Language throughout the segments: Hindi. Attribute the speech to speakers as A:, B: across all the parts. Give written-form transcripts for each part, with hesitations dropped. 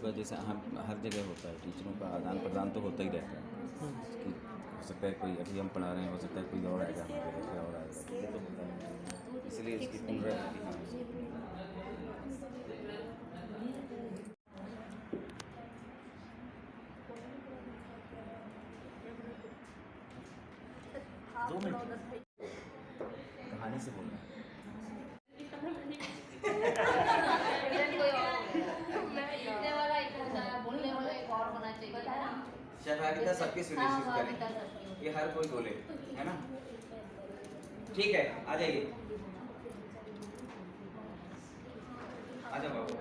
A: का जैसे हर जगह होता है, टीचरों का आदान प्रदान तो होता ही रहता है कि हो सकता है कोई अभी हम पढ़ा रहे हैं, हो सकता है कोई और आएगा हमारे जगह और आएगा, तो ये तो होता है, इसलिए इसकी पुनरावृत्ति हाँ दो मिनट कहानी से बोलना है। सहभागिता सबकी सुनिश्चित करें, ये हर कोई बोले, है ना? ठीक है, आ जाइए, आ जाओ बाबू।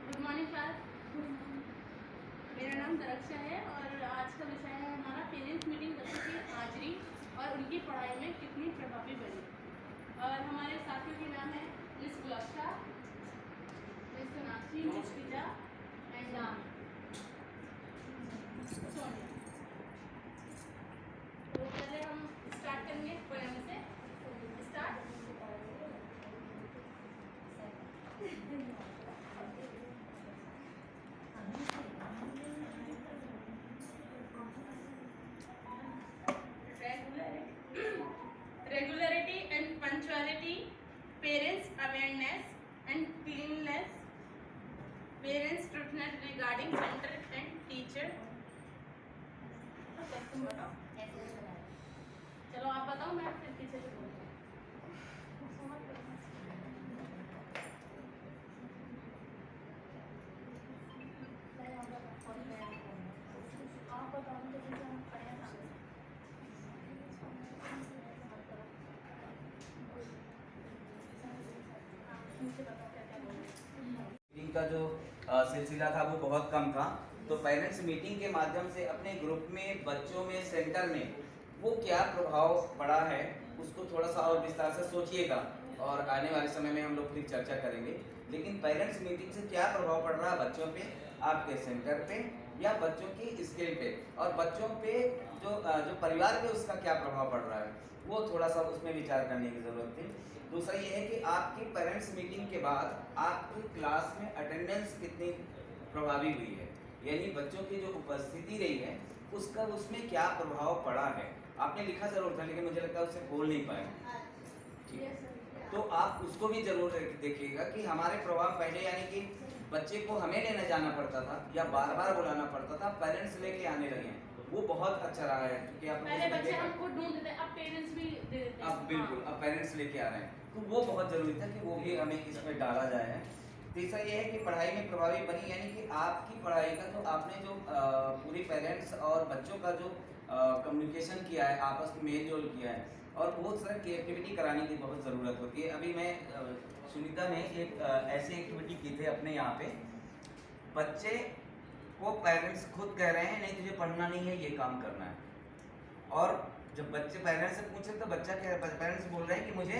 B: गुड मॉर्निंग क्लास, मेरा नाम दरक्षा है और आज का विषय है हमारा पेरेंट्स मीटिंग बच्चों की हाजिरी और उनकी पढ़ाई में कितनी प्रभावी बनी। और हमारे साथियों के नाम है miss Gulaksha, miss Sonakshi, miss Pija and Sonia. तो पहले हम स्टार्ट करेंगे पोएम से। Start. Regularity and punctuality, parents' awareness and cleanliness, parents' truthfulness regarding center and teacher. तुम बताओ। चलो आप बताओ, मैं फिर पीछे से बोलूँ।
A: मीटिंग का जो सिलसिला था वो बहुत कम था, तो पेरेंट्स मीटिंग के माध्यम से अपने ग्रुप में, बच्चों में, सेंटर में वो क्या प्रभाव पड़ा है उसको थोड़ा सा और विस्तार से सोचिएगा और आने वाले समय में हम लोग फिर चर्चा करेंगे। लेकिन पेरेंट्स मीटिंग से क्या प्रभाव पड़ रहा है बच्चों पे, आपके सेंटर पे या बच्चों की स्केल पे, और बच्चों पे जो परिवार पे उसका क्या प्रभाव पड़ रहा है, वो थोड़ा सा उसमें विचार करने की ज़रूरत थी। दूसरा ये है कि आपकी पेरेंट्स मीटिंग के बाद आपकी क्लास में अटेंडेंस कितनी प्रभावी हुई है, यानी बच्चों की जो उपस्थिति रही है उसका उसमें क्या प्रभाव पड़ा है। आपने लिखा जरूर था लेकिन मुझे लगता है उससे बोल नहीं पाए, ठीक है? तो आप उसको भी जरूर देखिएगा कि हमारे प्रभाव पहले यानी कि बच्चे को हमें लेने जाना पड़ता था या बार बार बुलाना पड़ता था, पेरेंट्स लेके आने लगे, वो बहुत अच्छा रहा है क्योंकि आप
B: पहले बच्चे हमको ढूंढते थे, अब पेरेंट्स भी दे देते हैं।
A: अब बिल्कुल अब पेरेंट्स लेके आ रहे हैं, तो वो बहुत जरूरी था कि वो भी हमें इसमें डाला जाए। तीसरा ये है कि पढ़ाई में प्रभावी बनी, यानी कि आपकी पढ़ाई का जो आपने जो पूरी पेरेंट्स और बच्चों का जो कम्युनिकेशन किया है, आपस में मेल जोल किया है और बहुत सारी की एक्टिविटी कराने की बहुत ज़रूरत होती है। अभी मैं सुनीता ने एक ऐसी एक्टिविटी की थी अपने यहाँ पे, बच्चे को पेरेंट्स खुद कह रहे हैं नहीं तुझे पढ़ना नहीं है, ये काम करना है, और जब बच्चे पेरेंट्स से पूछे तो बच्चा क्या पेरेंट्स बोल रहे हैं कि मुझे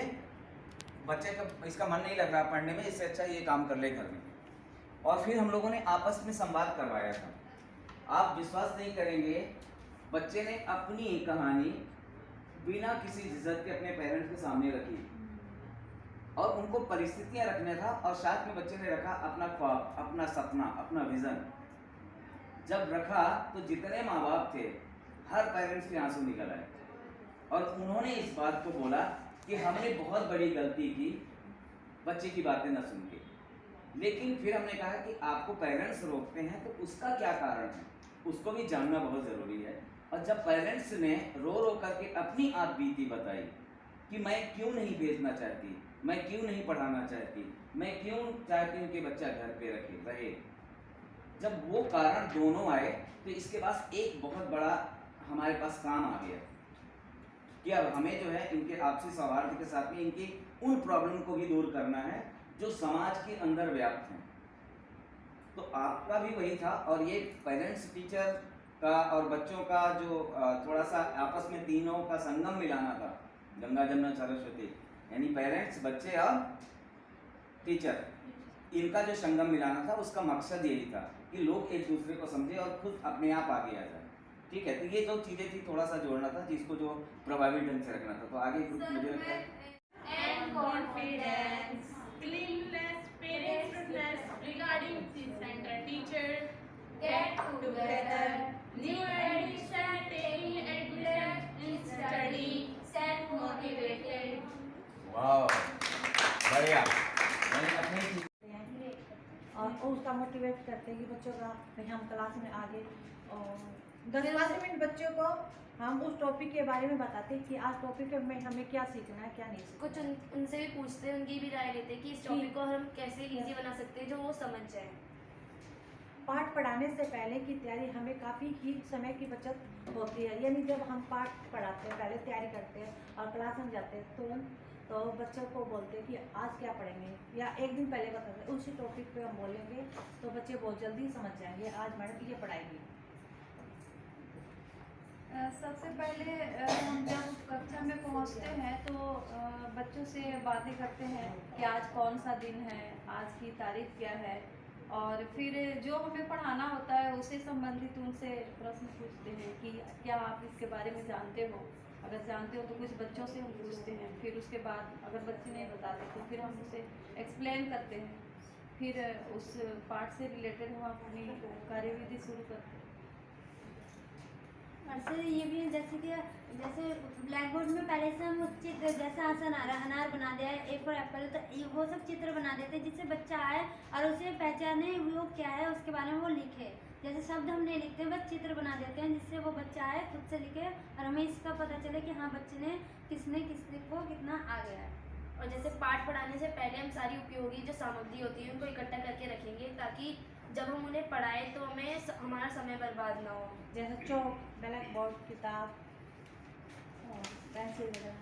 A: बच्चे का इसका मन नहीं लग रहा पढ़ने में, इससे अच्छा ये काम कर ले घर में। और फिर हम लोगों ने आपस में संवाद करवाया था। आप विश्वास नहीं करेंगे, बच्चे ने अपनी कहानी बिना किसी झिझक के अपने पेरेंट्स के सामने रखी और उनको परिस्थितियां रखना था, और साथ में बच्चे ने रखा अपना ख्वाब, अपना सपना, अपना विजन। जब रखा तो जितने माँ बाप थे हर पेरेंट्स के आंसू निकल आए और उन्होंने इस बात को बोला कि हमने बहुत बड़ी गलती की बच्चे की बातें न सुन के। लेकिन फिर हमने कहा कि आपको पेरेंट्स रोकते हैं तो उसका क्या कारण है, उसको भी जानना बहुत ज़रूरी है। और जब पेरेंट्स ने रो रो करके अपनी आप बीती बताई कि मैं क्यों नहीं भेजना चाहती, मैं क्यों नहीं पढ़ाना चाहती, मैं क्यों चाहती हूँ कि बच्चा घर पे रहे, जब वो कारण दोनों आए तो इसके पास एक बहुत बड़ा हमारे पास काम आ गया कि अब हमें जो है इनके आपसी सौहार्द के साथ में इनकी उन प्रॉब्लम को भी दूर करना है जो समाज के अंदर व्याप्त हैं। तो आपका भी वही था, और ये पेरेंट्स टीचर का और बच्चों का जो थोड़ा सा आपस में तीनों का संगम मिलाना था, गंगा जमुना सरस्वती, यानी पेरेंट्स, बच्चे और टीचर, इनका जो संगम मिलाना था उसका मकसद यही था कि लोग एक दूसरे को समझे और खुद अपने आप आगे आ जाए। ठीक है, तो ये जो चीज़ें थी थोड़ा सा जोड़ना था, जिसको जो प्रभावी ढंग से रखना था। तो आगे कुछ मुझे लगता है
B: and confidence, cleanliness, parents' fitness regarding the center teachers get together, new admission, taking admission in study, self-motivated.
A: वाह, बढ़िया। मैंने अपनी
C: और उसका मोटिवेट करते हैं कि बच्चों का भाई हम क्लास में आगे और 10-15 मिनट बच्चों को हम उस टॉपिक के बारे में बताते हैं कि आज टॉपिक में हमें क्या सीखना है क्या नहीं सीखना।
D: कुछ उनसे भी पूछते हैं, उनकी भी राय लेते हैं कि इस टॉपिक को हम कैसे इजी बना सकते हैं जो वो समझ जाए।
C: पाठ पढ़ाने से पहले की तैयारी हमें काफ़ी ही समय की बचत होती है, यानी जब हम पाठ पढ़ाते हैं पहले तैयारी करते हैं और क्लास में जाते हैं तो बच्चों को बोलते हैं कि आज क्या पढ़ेंगे या एक दिन पहले बताते हैं उसी टॉपिक पे हम बोलेंगे तो बच्चे बहुत जल्दी समझ जाएंगे आज मैडम ये पढ़ाएगी।
E: सबसे पहले हम जब कक्षा में पहुंचते हैं तो बच्चों से बातें करते हैं कि आज कौन सा दिन है, आज की तारीख क्या है, और फिर जो हमें पढ़ाना होता है उससे संबंधित उनसे प्रश्न पूछते हैं कि क्या आप इसके बारे में जानते हो। अगर जानते हो तो कुछ बच्चों से हम पूछते हैं, फिर उसके बाद अगर बच्चे नहीं बताते तो फिर हम उसे एक्सप्लेन करते हैं, फिर उस पाठ से रिलेटेड हम अपनी कार्यविधि शुरू करते हैं।
F: वैसे ये भी जैसे कि जैसे ब्लैक बोर्ड में पहले से हम चित्र जैसे आसन अनार बना दिया है, ए फॉर एप्पल, तो वो सब चित्र बना देते हैं जिससे बच्चा आए और उसे पहचाने वो क्या है उसके बारे में वो लिखे। जैसे शब्द हम नहीं लिखते बस चित्र बना देते हैं जिससे वो बच्चा आए खुद से लिखे और हमें इसका पता चले कि हाँ बच्चे ने किसने को कितना आ गया है।
D: और जैसे पाठ पढ़ाने से पहले हम सारी उपयोगी जो सामग्री होती है उनको इकट्ठा करके रखेंगे ताकि जब हम उन्हें पढ़ाएं तो हमें हमारा समय बर्बाद ना हो।
C: जैसे चौक, ब्लैक बोर्ड, किताब और पेंसिल वगैरह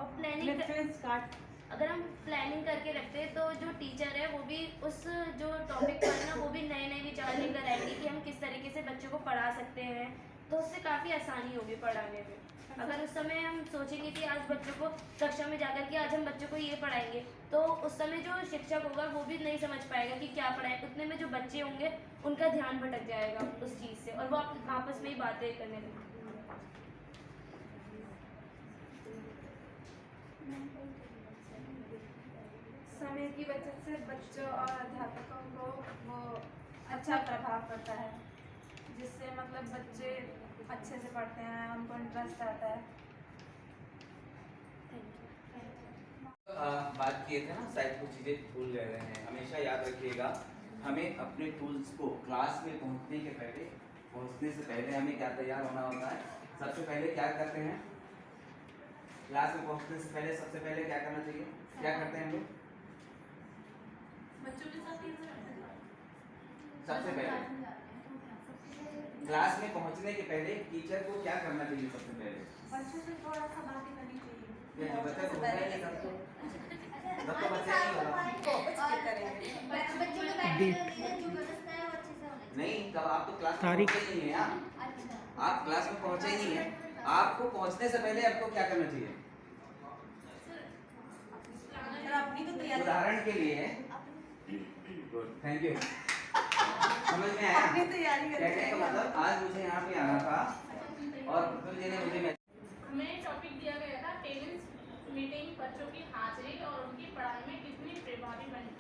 D: और प्लानिंग
C: रेफरेंस कार्ड।
D: अगर हम प्लानिंग करके रखते हैं तो जो टीचर है वो भी उस जो टॉपिक पर ना वो भी नए नए विचार लेकर आएंगे कि हम किस तरीके से बच्चों को पढ़ा सकते हैं, तो उससे काफ़ी आसानी होगी पढ़ाने में। अगर उस समय हम सोचेंगे कि आज बच्चों को कक्षा में जाकर के आज हम बच्चों को ये पढ़ाएंगे तो उस समय जो शिक्षक होगा वो भी नहीं समझ पाएगा कि क्या पढ़ाएं, उतने में जो बच्चे होंगे उनका ध्यान भटक जाएगा उस चीज़ से और वो आपस में ही बातें करने लगेंगे।
E: समय की बचत से बच्चों और अध्यापकों को वो अच्छा प्रभाव पड़ता है जिससे मतलब बच्चे अच्छे से पढ़ते हैं, उनको इंटरेस्ट आता है।
A: बात किए थे ना, शायद कुछ चीज़ें भूल गए हैं। हमेशा याद रखिएगा हमें अपने टूल्स को क्लास में पहुंचने से पहले हमें क्या तैयार होना होता है। सबसे पहले क्या करते हैं, क्लास में पहुंचने से पहले सबसे पहले क्या करना चाहिए, क्या करते हैं हम लोग?
B: बच्चों के साथ
A: सबसे पहले क्लास में पहुंचने के पहले टीचर को क्या करना चाहिए? सबसे पहले
E: बच्चों से थोड़ा सा बातें करनी चाहिए।
A: ये बच्चा तो होता ही नहीं, सबको बच्चा नहीं होगा।
F: बच्चों के बैठने का जो व्यवस्था है वो अच्छे से होना चाहिए।
A: नहीं, तब आप तो क्लास में पहुंचे ही नहीं है। आप क्लास में पहुंचे ही नहीं है। आपको पहुंचने से पहले आपको क्या करना चाहिए?
E: अपनी तो तैयारी
A: उदाहरण के लिए, गुड, थैंक यू, समझ में आया?
E: अपनी तैयारी
A: कहने का मतलब आज मुझे यहाँ पे आना था और जी ने मुझे
B: हमें टॉपिक दिया गया था पेरेंट्स मीटिंग, बच्चों की हाजिरी और उनकी पढ़ाई में कितनी प्रभावी बनी।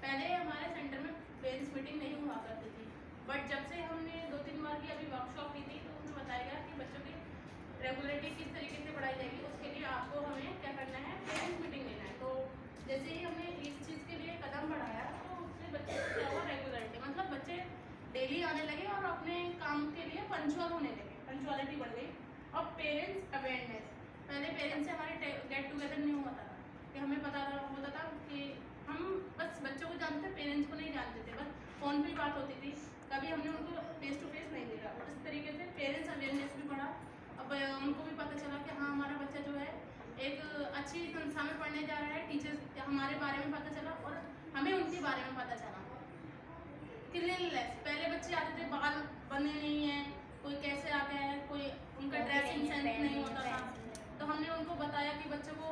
B: पहले हमारे सेंटर में पेरेंट्स मीटिंग नहीं हुआ करती थी, बट जब से हमने 2-3 बार की अभी वर्कशॉप ली थी तो उसमें बताया गया कि बच्चों की रेगुलरिटी किस तरीके से पढ़ाई जाएगी, उसके लिए आपको हमें क्या करना है, पेरेंट्स मीटिंग लेना है। तो जैसे ही हमने इस चीज़ के लिए कदम बढ़ाया तो उससे बच्चे को क्या हुआ, रेगुलरिटी, मतलब बच्चे डेली आने लगे और अपने काम के लिए पंचुअल होने लगे, पंचुअलिटी बढ़ गई। और पेरेंट्स अवेयरनेस, पहले पेरेंट्स से हमारे गेट टुगेदर नहीं होता था कि हमें पता होता था कि हम बस बच्चों को जानते थे, पेरेंट्स को नहीं जानते थे, बस फ़ोन पर ही बात होती थी, कभी हमने उनको फेस टू फेस नहीं देखा। इस तरीके से पेरेंट्स अवेयरनेस भी बढ़ा। अब उनको भी पता चला कि हाँ हमारा बच्चा जो है एक अच्छी संस्था में पढ़ने जा रहा है, टीचर्स हमारे बारे में पता चला और हमें उनके बारे में पता चला। क्लीनलीनेस, पहले बच्चे आते थे बाल बने नहीं हैं, कोई कैसे आ गया है, कोई उनका ड्रेसिंग सेंस नहीं होता था, तो हमने उनको बताया कि बच्चों को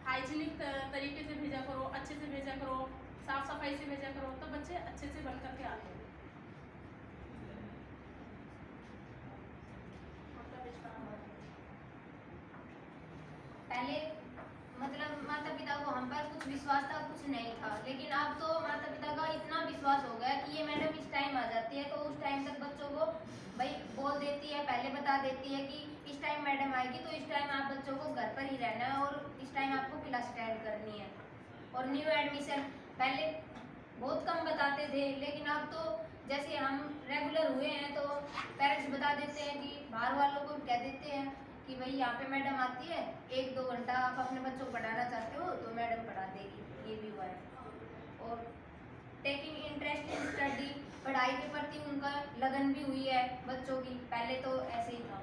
B: हाइजीनिक तरीके से भेजा करो, अच्छे से भेजा करो, साफ सफाई से भेजा करो, तो बच्चे अच्छे से बन करके आते हैं।
G: पहले मतलब माता पिता को हम पर कुछ विश्वास था, कुछ नहीं था, लेकिन अब तो माता पिता का इतना विश्वास हो गया कि ये मैडम इस टाइम आ जाती है तो उस टाइम तक बच्चों को भाई बोल देती है, पहले बता देती है कि इस टाइम मैडम आएगी तो इस टाइम आप बच्चों को घर पर ही रहना है और इस टाइम आपको क्लास अटेंड करनी है। और न्यू एडमिशन पहले बहुत कम बताते थे, लेकिन अब तो जैसे हम रेगुलर हुए हैं तो पेरेंट्स बता देते हैं कि बाहर वालों को कह देते हैं कि भाई यहाँ पे मैडम आती है, 1-2 घंटा आप अपने बच्चों को पढ़ाना चाहते हो तो मैडम पढ़ा देगी, ये भी हुआ है। और टेकिंग इंटरेस्ट इन स्टडी, पढ़ाई के प्रति उनका लगन भी हुई है बच्चों की, पहले तो ऐसे ही था।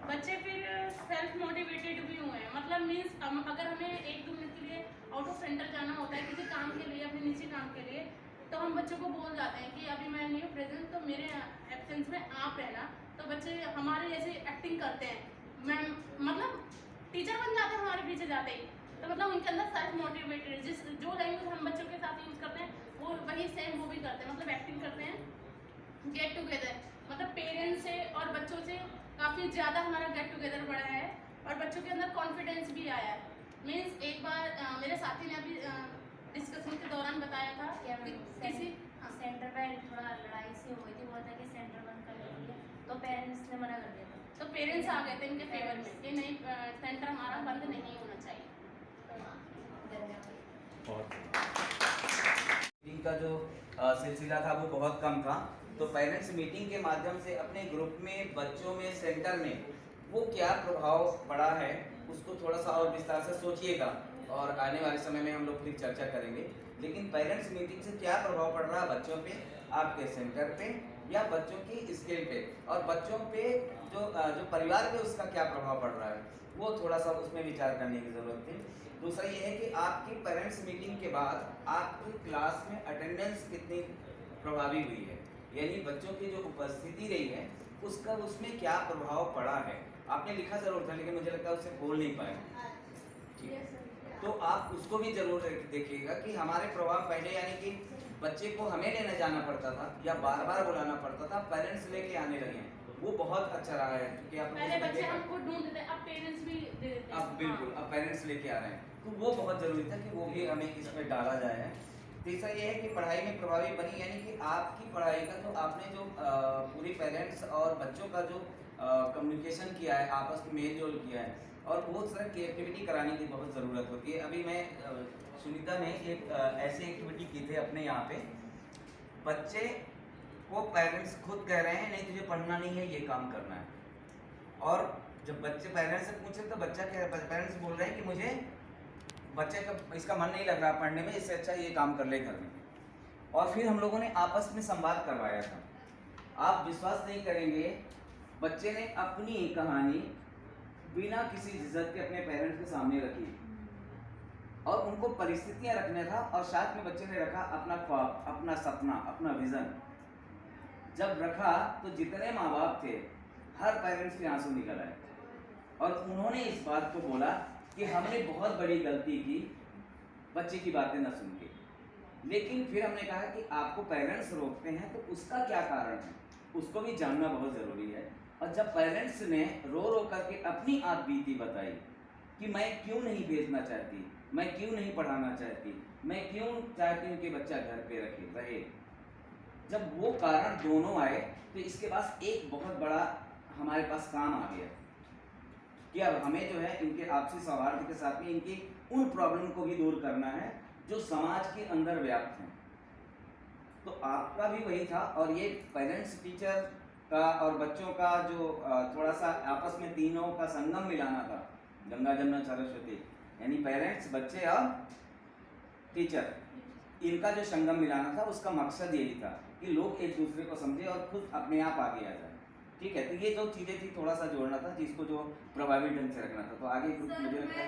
B: बच्चे फिर सेल्फ मोटिवेटेड भी हुए हैं, मतलब मीन्स अगर हमें 1-2 मिनट के लिए आउट ऑफ सेंटर जाना होता है किसी काम के लिए, अपने निजी काम के लिए, तो हम बच्चों को बोल जाते हैं कि अभी मैं नहीं हूँ प्रेजेंट, तो मेरे एब्सेंस में आप रहना। तो बच्चे हमारे जैसे एक्टिंग करते हैं, मैम मतलब टीचर बन जाते हैं हमारे पीछे जाते ही। तो मतलब उनके अंदर सेल्फ मोटिवेटेड, जिस जो लैंग्वेज हम बच्चों के साथ यूज़ करते हैं वो वही सेम वो भी करते हैं, मतलब एक्टिंग करते हैं। गेट टुगेदर मतलब पेरेंट्स से और बच्चों से काफ़ी ज़्यादा हमारा गेट टुगेदर बढ़ा है और बच्चों के अंदर कॉन्फिडेंस भी आया है। मीन्स एक बार मेरे साथी ने अभी डिस्कशन के दौरान बताया था कि किसी
D: सेंटर पे थोड़ा लड़ाई सी हो गई थी, बोला था कि सेंटर बंद कर देंगे, तो पेरेंट्स ने मना कर दिया था।
B: तो पेरेंट्स आ गए थे इनके फेवर में कि नहीं, सेंटर हमारा बंद नहीं होना चाहिए।
A: मीटिंग का जो सिलसिला था वो बहुत कम था, तो पेरेंट्स मीटिंग के माध्यम से अपने ग्रुप में, बच्चों में, सेंटर में वो क्या प्रभाव पड़ा है उसको थोड़ा सा और विस्तार से सोचिएगा और आने वाले समय में हम लोग फिर चर्चा करेंगे। लेकिन पेरेंट्स मीटिंग से क्या प्रभाव पड़ रहा है बच्चों पे, आपके सेंटर पे या बच्चों की स्किल पे, और बच्चों पे जो परिवार पे उसका क्या प्रभाव पड़ रहा है, वो थोड़ा सा उसमें विचार करने की ज़रूरत थी। दूसरा ये है कि आपकी पेरेंट्स मीटिंग के बाद आपकी क्लास में अटेंडेंस कितनी प्रभावी हुई है, यानी बच्चों की जो उपस्थिति रही है उसका उसमें क्या प्रभाव पड़ा है। आपने लिखा ज़रूर था लेकिन मुझे लगता है उसे बोल नहीं पाए, ठीक है? तो आप उसको भी ज़रूर देखिएगा कि हमारे प्रभाव पहले यानी कि बच्चे को हमें लेने जाना पड़ता था या बार बार बुलाना पड़ता था, पेरेंट्स लेके आने लगे हैं, वो बहुत अच्छा रहा है क्योंकि आप
B: पहले बच्चे हमको ढूंढते, अब पेरेंट्स भी दे देते हैं।
A: अब बिल्कुल अब पेरेंट्स लेके आ रहे हैं, तो वो बहुत ज़रूरी था कि वो भी हमें इसमें डाला जाए। तीसरा ये है कि पढ़ाई में प्रभावी बनी, यानी कि आपकी पढ़ाई का जो आपने जो पूरी पेरेंट्स और बच्चों का जो कम्युनिकेशन किया है, आपस में मेल जोल किया है और बहुत सारे की एक्टिविटी कराने की बहुत ज़रूरत होती है। अभी मैं सुनीता ने एक ऐसी एक्टिविटी की थी अपने यहाँ पे, बच्चे को पेरेंट्स खुद कह रहे हैं नहीं तुझे पढ़ना नहीं है, ये काम करना है, और जब बच्चे पेरेंट्स से पूछे तो पेरेंट्स बोल रहे हैं कि मुझे बच्चे का इसका मन नहीं लग रहा पढ़ने में, इससे अच्छा ये काम कर ले घर में। और फिर हम लोगों ने आपस में संवाद करवाया था। आप विश्वास नहीं करेंगे, बच्चे ने अपनी कहानी बिना किसी झिझक के अपने पेरेंट्स के सामने रखी और उनको परिस्थितियां रखना था और साथ में बच्चे ने रखा अपना ख्वाब, अपना सपना, अपना विज़न। जब रखा तो जितने माँ बाप थे हर पेरेंट्स के आंसू निकल आए और उन्होंने इस बात को बोला कि हमने बहुत बड़ी गलती की बच्चे की बातें न सुन के। लेकिन फिर हमने कहा कि आपको पेरेंट्स रोकते हैं तो उसका क्या कारण है, उसको भी जानना बहुत ज़रूरी है। और जब पेरेंट्स ने रो रो करके अपनी आप बीती बताई कि मैं क्यों नहीं भेजना चाहती, मैं क्यों नहीं पढ़ाना चाहती, मैं क्यों चाहती हूँ कि बच्चा घर पे रहे, जब वो कारण दोनों आए तो इसके पास एक बहुत बड़ा हमारे पास काम आ गया कि अब हमें जो है इनके आपसी सौहार्द के साथ में इनकी उन प्रॉब्लम को भी दूर करना है जो समाज के अंदर व्याप्त हैं। तो आपका भी वही था और ये पेरेंट्स टीचर का और बच्चों का जो थोड़ा सा आपस में तीनों का संगम मिलाना था, गंगा जमुना सरस्वती, यानी पेरेंट्स, बच्चे और टीचर, इनका जो संगम मिलाना था उसका मकसद यही था कि लोग एक दूसरे को समझे और खुद अपने आप आगे आ जाए। ठीक है, तो ये जो चीज़ें थी थोड़ा सा जोड़ना था जिसको जो प्रभावी ढंग से रखना था। तो आगे मुझे लगता है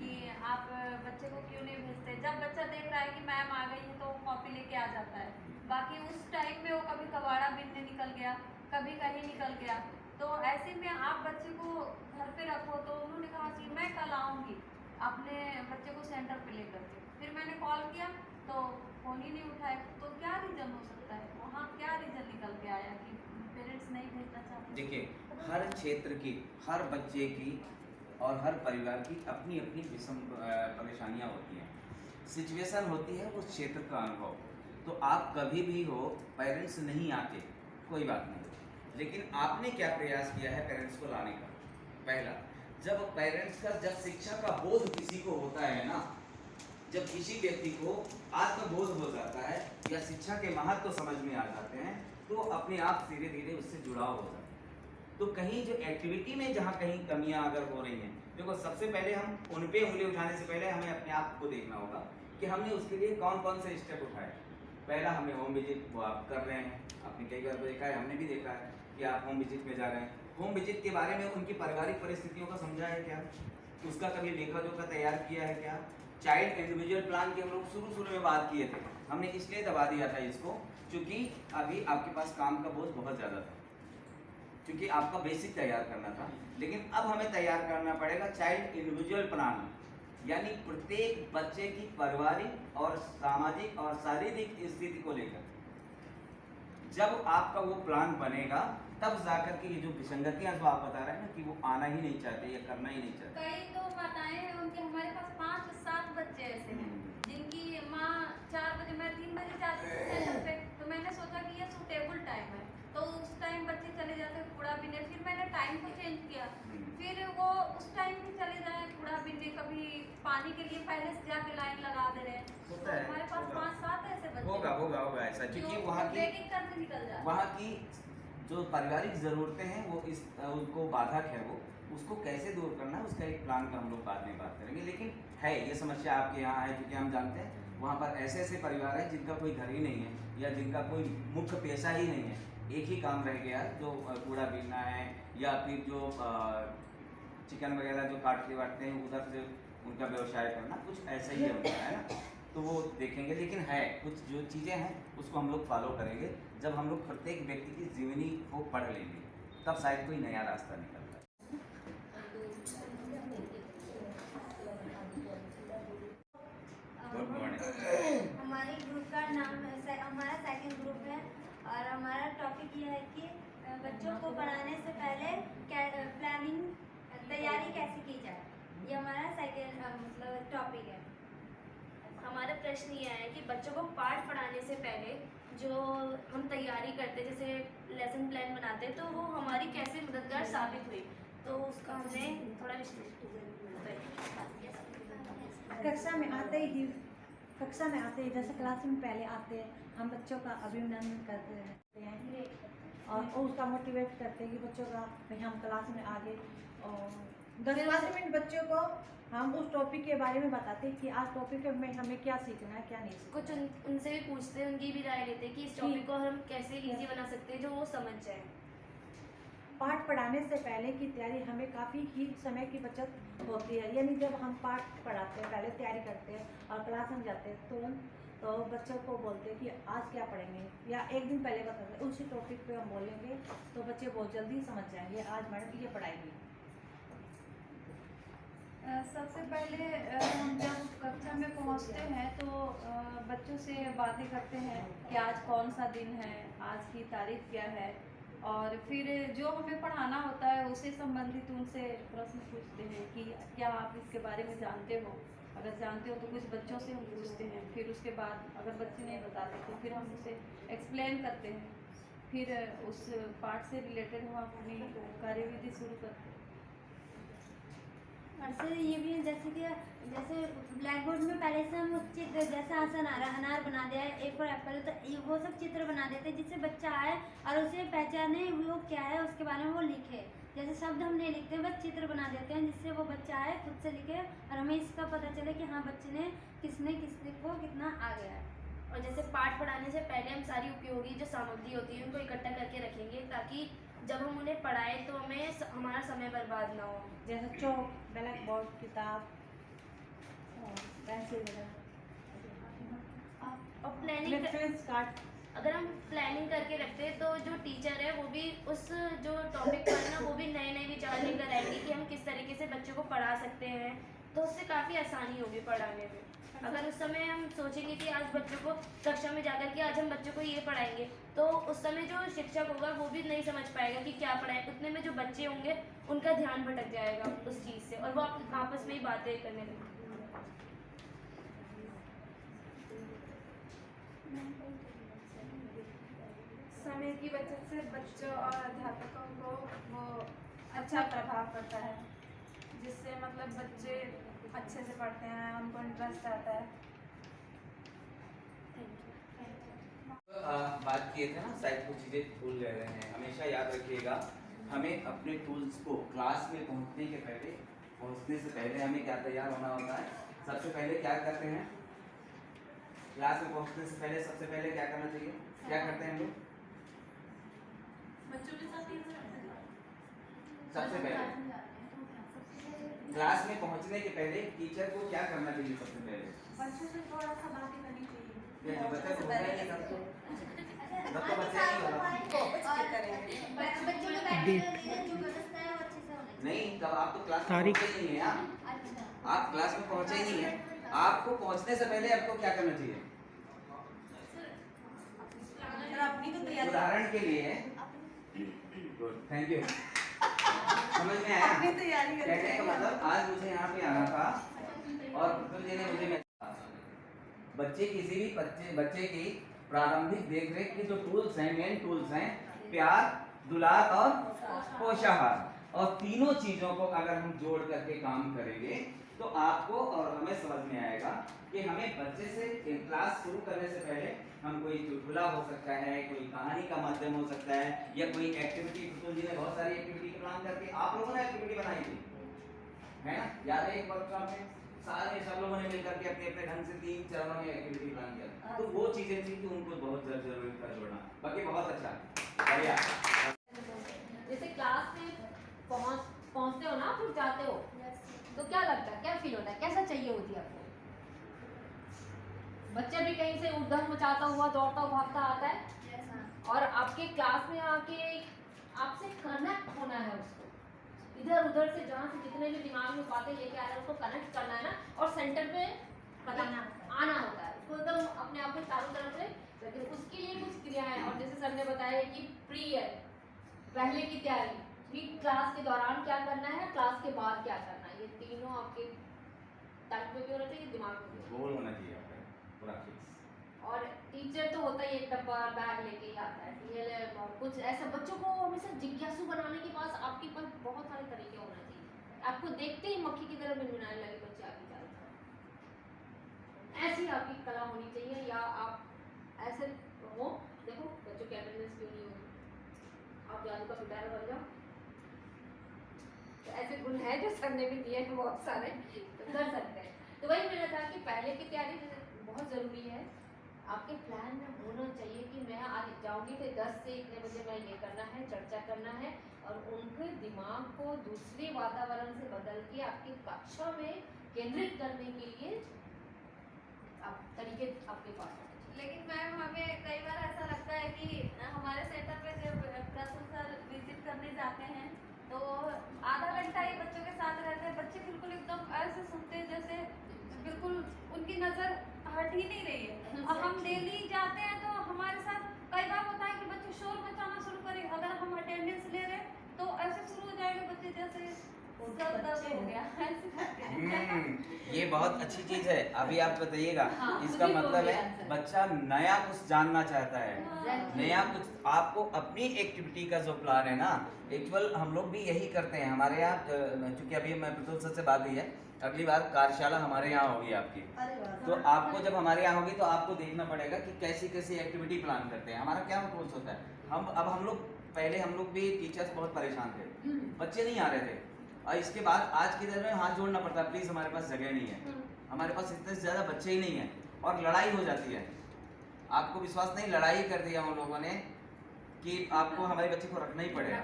E: कि आप बच्चे को क्यों नहीं भेजते। जब बच्चा देख रहा है कि मैम आ गई है तो वो कॉपी लेके आ जाता है। बाकी उस टाइम में वो कभी कबाड़ा बिनने निकल गया, कभी कहीं निकल गया। तो ऐसे में आप बच्चे को घर पे रखो। तो उन्होंने कहा कि मैं कल आऊँगी अपने बच्चे को सेंटर पे लेकर के। फिर मैंने कॉल किया तो फ़ोन ही नहीं उठाया। तो क्या रीज़न हो सकता है, वहाँ क्या रीज़न निकल के आया कि पेरेंट्स नहीं भेजना चाहते?
A: देखिए, हर क्षेत्र की, हर बच्चे की और हर परिवार की अपनी अपनी विषम परेशानियाँ होती हैं, सिचुएशन होती है उस क्षेत्र का अनुभव। तो आप कभी भी हो, पेरेंट्स नहीं आते, कोई बात नहीं, लेकिन आपने क्या प्रयास किया है पेरेंट्स को लाने का। पहला, जब पेरेंट्स का, जब शिक्षा का बोध किसी को होता है ना, जब किसी व्यक्ति को आत्मबोध हो जाता है या शिक्षा के महत्व तो समझ में आ जाते हैं, तो अपने आप धीरे धीरे उससे जुड़ाव हो जाता है। तो कहीं जो एक्टिविटी में जहाँ कहीं कमियाँ अगर हो रही हैं, देखो सबसे पहले हम उन पे उंगली उठाने से पहले हमें अपने आप को देखना होगा कि हमने उसके लिए कौन कौन से स्टेप उठाए। पहला, हमने होम विजिट, वो आप कर रहे हैं, आपने कई बार देखा है, हमने भी देखा है कि आप होम विजिट में जा रहे हैं। होम विजिट के बारे में उनकी पारिवारिक परिस्थितियों का समझा है क्या, उसका कभी लेखा जोखा तैयार किया है क्या। चाइल्ड इंडिविजुअल प्लान की हम लोग शुरू में बात किए थे, हमने इसलिए दबा दिया था इसको क्योंकि अभी आपके पास काम का बोझ बहुत ज़्यादा था, क्योंकि आपका बेसिक तैयार करना था। लेकिन अब हमें तैयार करना पड़ेगा चाइल्ड इंडिविजुअल प्लान, यानी प्रत्येक बच्चे की पारिवारिक और सामाजिक और शारीरिक स्थिति को लेकर जब आपका वो प्लान बनेगा, तब जाकर के ये जो विसंगतियां जो आप बता रहे हैं ना कि वो आना ही नहीं चाहते या करना ही नहीं चाहते।
E: कई तो माताएं हैं उनके, हमारे पास 5-7 बच्चे ऐसे हैं जिनकी माँ 4 बजे, मैं 3 बजे जाती थी सेंटर पे। तो मैंने सोचा कि ये सूटेबल टाइम है, तो उस टाइम बच्चे चले जाते कूड़ा बीनने। फिर मैंने टाइम को चेंज किया, फिर वो उस टाइम भी चले जाए कूड़ा बीनने। कभी पानी के लिए पहले से जाके लाइन लगा दे रहे हैं। तो
A: होता है,
E: हमारे पास 5-7 ऐसे बच्चे
A: होगा ऐसा, क्योंकि वहाँ की
E: वेटिंग करके निकल जाते हैं।
A: वहाँ की जो पारिवारिक ज़रूरतें हैं वो इस उनको बाधक है, वो उसको कैसे दूर करना है उसका एक प्लान का हम लोग बाद में बात करेंगे। लेकिन है ये समस्या आपके यहाँ है, क्योंकि हम जानते हैं वहाँ पर ऐसे ऐसे परिवार हैं जिनका कोई घर ही नहीं है या जिनका कोई मुख्य पेशा ही नहीं है, एक ही काम रह गया जो कूड़ा बीनना है या फिर जो चिकन वगैरह जो काटते वाटते हैं उधर से उनका व्यवसाय करना, कुछ ऐसा ही होता है ना। तो वो देखेंगे, लेकिन है कुछ जो चीज़ें हैं उसको हम लोग फॉलो करेंगे। जब हम लोग प्रत्येक व्यक्ति की जीवनी को पढ़ लेंगे तब शायद कोई नया रास्ता निकलता है। Good morning.
F: हमारे ग्रुप का नाम हमारा सेकंड ग्रुप है और हमारा टॉपिक ये है कि बच्चों को पढ़ाने से पहले प्लानिंग तैयारी कैसे की जाए, ये हमारा सेकंड मतलब टॉपिक है।
D: हमारा प्रश्न ये है कि बच्चों को पाठ पढ़ाने से पहले जो हम तैयारी करते हैं, जैसे लेसन प्लान बनाते हैं, तो वो हमारी कैसे मददगार साबित हुई, तो उसका हमने थोड़ा
C: कक्षा में आते ही जैसे क्लास में पहले आते हैं, हम बच्चों का अभिनंदन करते रहते हैं और उसका मोटिवेट करते हैं कि बच्चों का भाई हम क्लास में आ गए। और 10-15 मिनट बच्चों को हम उस टॉपिक के बारे में बताते हैं कि आज टॉपिक में हमें क्या सीखना है, क्या नहीं सीखना।
D: कुछ उनसे भी पूछते हैं, उनकी भी राय लेते हैं कि इस टॉपिक को हम कैसे इजी बना सकते हैं जो वो समझ जाए।
C: पाठ पढ़ाने से पहले की तैयारी हमें काफ़ी ही समय की बचत होती है, यानी जब हम पाठ पढ़ाते हैं, पहले तैयारी करते हैं और क्लास में जाते हैं तो बच्चों को बोलते हैं कि आज क्या पढ़ेंगे, या एक दिन पहले बताते हैं उसी टॉपिक पे हम बोलेंगे तो बच्चे बहुत जल्दी समझ जाएंगे आज मैडम ये पढ़ाएंगी।
E: सबसे पहले हम जब कक्षा में पहुंचते हैं तो बच्चों से बातें करते हैं कि आज कौन सा दिन है, आज की तारीख क्या है, और फिर जो हमें पढ़ाना होता है उससे संबंधित उनसे प्रश्न पूछते हैं कि क्या आप इसके बारे में जानते हो। अगर जानते हो तो कुछ बच्चों से हम पूछते हैं, फिर उसके बाद अगर बच्चे नहीं बताते तो फिर हम उसे एक्सप्लेन करते हैं, फिर उस पाठ से रिलेटेड हम अपनी कार्यविधि शुरू करते हैं।
F: और सर ये भी है जैसे ब्लैक बोर्ड में पहले से हम चित्र, जैसे आसन आ रहा है, अनार बना दिया है, ए फॉर एप्पल, तो वो सब चित्र बना देते हैं जिससे बच्चा आए और उसे पहचाने वो क्या है उसके बारे में वो लिखे। जैसे शब्द हम नहीं लिखते, बस चित्र बना देते हैं जिससे वो बच्चा आए खुद से लिखे और हमें इसका पता चले कि हाँ बच्चे ने किसने को कितना आ गया है।
D: और जैसे पाठ पढ़ाने से पहले हम सारी उपयोगी जो सामग्री होती है उनको इकट्ठा करके रखेंगे ताकि जब हम उन्हें पढ़ाएं तो हमें हमारा समय बर्बाद ना हो।
C: जैसे चौक, ब्लैक बोर्ड, किताब, पेंसिल वगैरह
D: और प्लानिंग
C: रेफरेंस कार्ड।
D: अगर हम प्लानिंग करके रखते हैं तो जो टीचर है वो भी उस जो टॉपिक पर ना वो भी नए नए विचार लेकर आएंगे कि हम किस तरीके से बच्चों को पढ़ा सकते हैं, तो उससे काफ़ी आसानी होगी पढ़ाने में। अगर उस समय हम सोचेंगे कि आज बच्चों को कक्षा में जाकर के आज हम बच्चों को ये पढ़ाएंगे, तो उस समय जो शिक्षक होगा वो भी नहीं समझ पाएगा कि क्या पढ़ाएं। उतने में जो बच्चे होंगे उनका ध्यान भटक जाएगा उस चीज़ से और वो आपस में ही बातें करने लगेंगे।
E: समय की बचत से बच्चों और अध्यापकों को वो अच्छा प्रभाव पड़ता है, जिससे मतलब बच्चे अच्छे से पढ़ते हैं, उनको इंटरेस्ट आता है।
A: बात किए थे ना, शायद कुछ चीज़ें भूल गए हैं। हमेशा याद रखिएगा, हमें अपने टूल्स को क्लास में पहुंचने से पहले हमें क्या तैयार होना होता है। सबसे पहले क्या करते हैं, क्लास में पहुंचने से पहले सबसे पहले क्या करना चाहिए, क्या करते हैं हम लोग?
B: बच्चों के साथ
A: सबसे पहले क्लास में पहुंचने के पहले टीचर को क्या करना चाहिए? सबसे पहले
E: बच्चों से थोड़ा सा बातें करनी चाहिए।
A: क्या जो बच्चा तो होता ही नहीं सबको, जब तो बच्चा नहीं होगा
G: बच्चों को बैठने जो व्यवस्था है वो अच्छे से होनी
A: नहीं, तब आप तो क्लास में पहुंचे ही नहीं है। आप क्लास में पहुंचे ही नहीं है। आपको पहुंचने से पहले आपको क्या करना चाहिए?
E: अपनी तो तैयारी
A: उदाहरण के लिए, गुड, थैंक यू, समझ में आया?
E: अपनी तैयारी
A: कहने का मतलब आज मुझे यहाँ पे आना था और पुतुल जी ने मुझे बच्चे किसी भी बच्चे की प्रारंभिक देखरेख के जो टूल्स हैं, मेन टूल्स हैं, प्यार, दुलार और पोषाहार, और तीनों चीजों को अगर हम जोड़ करके काम करेंगे तो आपको और हमें समझ में आएगा कि हमें बच्चे से क्लास शुरू करने से पहले हम कोई चुटकुला हो सकता है, कोई कहानी का माध्यम हो सकता है, या कोई एक्टिविटी। पुतुल जी ने बहुत सारी एक्टिविटी प्लान करके आप लोगों ने एक्टिविटी बनाई थी, है ना? याद है एक वर्कशॉप में सब लोगों ने मिलकर के अपने अपने ढंग से 3 चरणों में एक्टिविटी प्लान किया। तो वो चीजें थी कि उनको बहुत जरूरी था जोड़ना। बाकी बहुत अच्छा, बढ़िया।
H: जैसे क्लास में पहुंचते हो ना, फिर जाते हो तो क्या लगता है, क्या फील होता है, कैसा चाहिए होती है आपको? बच्चा भी कहीं से उधम मचाता हुआ दौड़ता हुआ भागता आता है और आपके क्लास में आके आपसे कनेक्ट होना है, उसको इधर उधर से जहाँ से जितने भी दिमाग में बातें लेके आ रहे हैं उसको कनेक्ट करना है ना, और सेंटर पे आना होता है उसको एकदम अपने आप में चारों तरफ से। लेकिन उसके लिए कुछ क्रियाएं, और जैसे सर ने बताया कि पहले की तैयारी, फिर क्लास के दौरान क्या करना है, क्लास के बाद क्या करना है, ये तीनों आपके टाइप में भी होना चाहिए, दिमाग में भी
A: गोल होना चाहिए आपका पूरा फिक्स।
H: और टीचर तो होता ही एक डब्बा बैग लेके ही आता है, ये ले और कुछ ऐसा बच्चों को हमेशा जिज्ञासु बनाने के पास आपके पास बहुत सारे तरीके होना चाहिए। आपको देखते ही मक्खी की तरह मिनमिनाने लगे बच्चे आपकी तरफ, ऐसी आपकी कला होनी चाहिए। या आप ऐसे हो, देखो बच्चों की अटेंडेंस क्यों नहीं होगी, आप जादू का पिटारा बन जाओ। तो ऐसे गुण है जो सर ने भी दिए हैं बहुत सारे, तो कर सकते हैं। तो वही मेरा था कि पहले की तैयारी बहुत ज़रूरी है। आपके प्लान में होना चाहिए कि मैं आज जाऊंगी तो 10 से इतने बजे मैं ये करना है, चर्चा करना है, और उनके दिमाग को दूसरे वातावरण से बदल के आपकी कक्षा में केंद्रित करने के लिए आप तरीके आपके पास होने चाहिए।
E: लेकिन मैम हमें कई बार ऐसा लगता है कि हमारे सेंटर पे जब प्रसून सर विजिट करने जाते हैं तो आधा घंटा ही बच्चों के साथ रहते हैं। बच्चे बिल्कुल एकदम ऐसे सुनते हैं जैसे बिल्कुल उनकी नज़र हट ही नहीं रही है। और हम डेली जाते हैं तो हमारे साथ कई बार होता है कि बच्चे शोर मचाना शुरू करें, अगर हम अटेंडेंस ले रहे तो ऐसे शुरू हो जाएंगे बच्चे जैसे सर दर्द हो गया, ऐसे करते हैं।
A: ये बहुत अच्छी चीज है। अभी आप बताइएगा,
H: हाँ,
A: इसका
H: मुझे
A: मतलब
H: वो
A: है
H: भी answer।
A: बच्चा नया कुछ जानना चाहता है,
H: Exactly।
A: नया कुछ। आपको अपनी एक्टिविटी का जो प्लान है ना, एक्चुअल हम लोग भी यही करते हैं। हमारे यहाँ चूंकि अभी मैं प्रतुल सर से बात हुई है, अगली बार कार्यशाला हमारे यहाँ होगी आपकी, तो आपको जब हमारे यहाँ होगी तो आपको देखना पड़ेगा कि कैसी कैसी एक्टिविटी प्लान करते हैं। हमारा क्या अप्रोच होता है, हम लोग पहले हम लोग भी टीचर्स बहुत परेशान थे, बच्चे नहीं आ रहे थे, और इसके बाद आज के दिन में हाथ जोड़ना पड़ता है, प्लीज़ हमारे पास जगह नहीं है, हमारे पास इतने से ज़्यादा बच्चे ही नहीं हैं, और लड़ाई हो जाती है। आपको विश्वास नहीं, लड़ाई कर दिया हम लोगों ने कि आपको हमारे बच्चे को रखना ही पड़ेगा।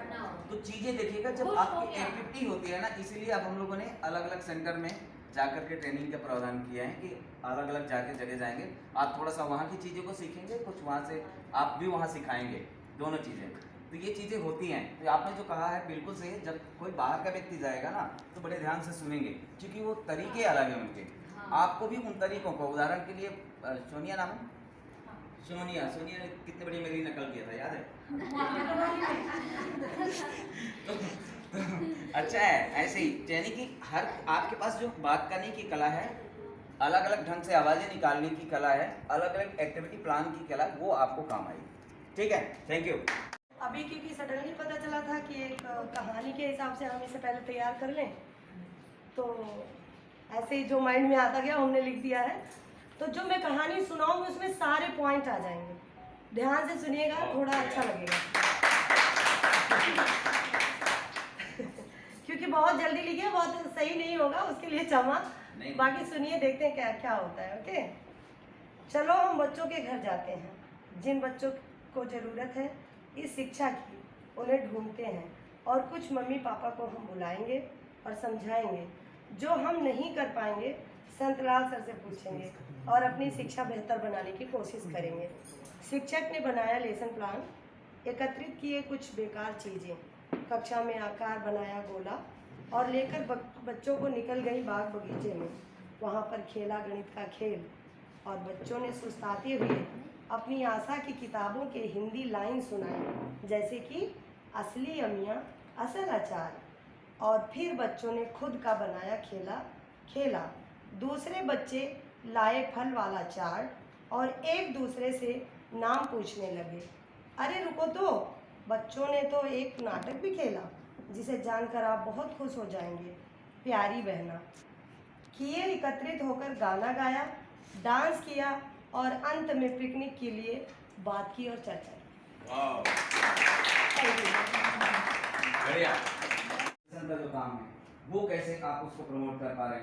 A: तो चीज़ें देखिएगा, जब
H: खुश हो
A: आपकी
H: गया।
A: एक्टिविटी होती है ना, इसीलिए अब हम लोगों ने अलग अलग सेंटर में जाकर के ट्रेनिंग का प्रावधान किया है कि अलग अलग जाके जगह जाएंगे, आप थोड़ा सा वहाँ की चीज़ों को सीखेंगे, कुछ वहाँ से आप भी वहाँ सिखाएंगे, दोनों चीज़ें। तो ये चीज़ें होती हैं। तो आपने जो कहा है बिल्कुल सही है, जब कोई बाहर का व्यक्ति जाएगा ना तो बड़े ध्यान से सुनेंगे, क्योंकि वो तरीके अलग हैं उनके। आपको भी उन तरीकों को, उदाहरण के लिए सोनिया नाम है, सोनिया ने कितने बड़ी मेरी नकल किया था, याद है? तो अच्छा है, ऐसे ही यानी कि हर आपके पास जो बात करने की कला है, अलग अलग ढंग से आवाज़ें निकालने की कला है, अलग अलग एक्टिविटी प्लान की कला, वो आपको काम आएगी। ठीक है, थैंक यू।
I: अभी क्योंकि सडनली पता चला था कि एक कहानी के हिसाब से हम इसे पहले तैयार कर लें, तो ऐसे ही जो माइंड में आता गया हमने लिख दिया है। तो जो मैं कहानी सुनाऊंगी उसमें सारे पॉइंट आ जाएंगे, ध्यान से सुनिएगा, थोड़ा अच्छा लगेगा। क्योंकि बहुत जल्दी लिखिए, बहुत सही नहीं होगा, उसके लिए क्षमा। बाकी सुनिए, देखते हैं क्या क्या होता है। ओके, चलो हम बच्चों के घर जाते हैं। जिन बच्चों को ज़रूरत है इस शिक्षा की, उन्हें ढूंढते हैं, और कुछ मम्मी पापा को हम बुलाएंगे और समझाएंगे। जो हम नहीं कर पाएंगे संतलाल सर से पूछेंगे और अपनी शिक्षा बेहतर बनाने की कोशिश करेंगे। शिक्षक ने बनाया लेसन प्लान, एकत्रित किए कुछ बेकार चीज़ें, कक्षा में आकार बनाया गोला और लेकर बच्चों को निकल गई बाग बगीचे में। वहाँ पर खेला गणित का खेल और बच्चों ने सुस्ताते हुए अपनी आशा की किताबों के हिंदी लाइन सुनाई, जैसे कि असली अमियाँ असल अचार। और फिर बच्चों ने खुद का बनाया खेला। दूसरे बच्चे लाए फल वाला चार्ट और एक दूसरे से नाम पूछने लगे। अरे रुको तो, बच्चों ने तो एक नाटक भी खेला जिसे जानकर आप बहुत खुश हो जाएंगे, प्यारी बहना। किए एकत्रित होकर गाना गाया, डांस किया और अंत में पिकनिक के लिए बात की और चर्चा की।
A: वाह, बढ़िया। जो काम है वो कैसे आप उसको प्रमोट कर पा रहे हैं?